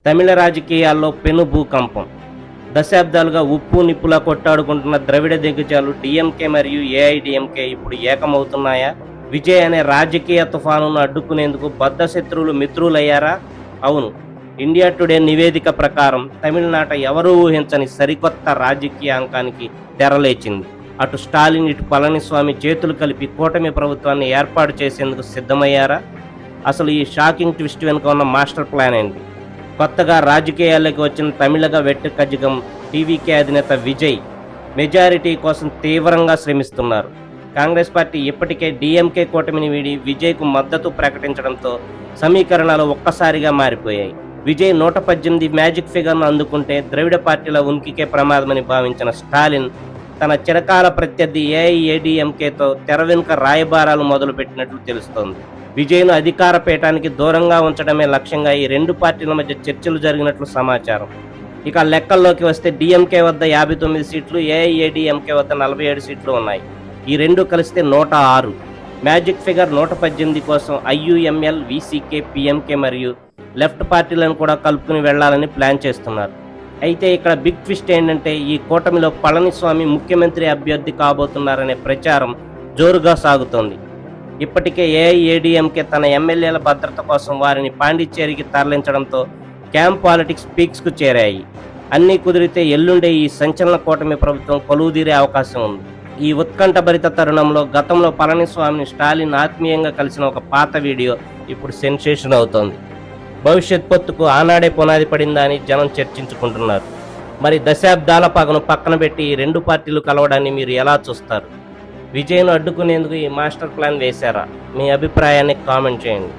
తమిళ రాజకీయాల్లో పెను భూకంపం. దశాబ్దాలుగా ఉప్పు నిప్పులా కొట్టాడుకుంటున్న ద్రవిడ దిగ్గజాలు డిఎంకే మరియు ఏఐడిఎంకే ఇప్పుడు ఏకమవుతున్నాయా? విజయ్ అనే రాజకీయ తుఫానును అడ్డుకునేందుకు బద్ధశత్రువులు మిత్రులయ్యారా? అవును. ఇండియా టుడే నివేదిక ప్రకారం తమిళనాట ఎవరూ ఊహించని సరికొత్త రాజకీయ అంకానికి తెరలేచింది. అటు స్టాలిన్, ఇటు పళనిస్వామి చేతులు కలిపి కూటమి ప్రభుత్వాన్ని ఏర్పాటు చేసేందుకు సిద్ధమయ్యారా? అసలు ఈ షాకింగ్ ట్విస్ట్ వెనుక ఉన్న మాస్టర్ ప్లాన్ ఏంటి? కొత్తగా రాజకీయాల్లోకి వచ్చిన తమిళగ వెట్టు కజగం టీవీకే అధినేత విజయ్ మెజారిటీ కోసం తీవ్రంగా శ్రమిస్తున్నారు. కాంగ్రెస్ పార్టీ ఇప్పటికే డిఎంకే కూటమిని వీడి విజయ్కు మద్దతు ప్రకటించడంతో సమీకరణాలు ఒక్కసారిగా మారిపోయాయి. విజయ్ 118 మ్యాజిక్ ఫిగర్ను అందుకుంటే ద్రవిడ పార్టీల ఉనికికే ప్రమాదమని భావించిన స్టాలిన్ తన చిరకాల ప్రత్యర్థి ఏఐఏడీఎంకేతో తెర వెనుక రాయబారాలు మొదలుపెట్టినట్లు తెలుస్తోంది. విజయ్ను అధికార పీఠానికి దూరంగా ఉంచడమే లక్ష్యంగా ఈ రెండు పార్టీల మధ్య చర్చలు జరిగినట్లు సమాచారం. ఇక లెక్కల్లోకి వస్తే డిఎంకే వద్ద 59 సీట్లు, ఏఐఏడీఎంకే వద్ద 47 సీట్లు ఉన్నాయి. ఈ రెండు కలిస్తే 106. మ్యాజిక్ ఫిగర్ 118 కోసం ఐయుఎంఎల్, వీసీకే, పిఎంకే మరియు లెఫ్ట్ పార్టీలను కూడా కలుపుకుని వెళ్లాలని ప్లాన్ చేస్తున్నారు. అయితే ఇక్కడ బిగ్ ట్విస్ట్ ఏంటంటే ఈ కూటమిలో పళనిస్వామి ముఖ్యమంత్రి అభ్యర్థి కాబోతున్నారనే ప్రచారం జోరుగా సాగుతోంది. ఇప్పటికే ఏఐఏడీఎంకే తన ఎమ్మెల్యేల భద్రత కోసం వారిని పాండిచ్చేరికి తరలించడంతో క్యాంప్ పాలిటిక్స్ పీక్స్కు చేరాయి. అన్నీ కుదిరితే ఎల్లుండే ఈ సంచలన కూటమి ప్రభుత్వం కొలువుదీరే అవకాశం ఉంది. ఈ ఉత్కంఠభరిత తరుణంలో గతంలో పళనిస్వామిని స్టాలిన్ ఆత్మీయంగా కలిసిన ఒక పాత వీడియో ఇప్పుడు సెన్సేషన్ అవుతోంది. భవిష్యత్ పొత్తుకు ఆనాడే పునాది పడిందా అని జనం చర్చించుకుంటున్నారు. మరి దశాబ్దాల పగను పక్కన పెట్టి ఈ రెండు పార్టీలు కలవడాన్ని మీరు ఎలా చూస్తారు? విజయ్ను అడ్డుకునేందుకు ఈ మాస్టర్ ప్లాన్ వేశారా? మీ అభిప్రాయాన్ని కామెంట్ చేయండి.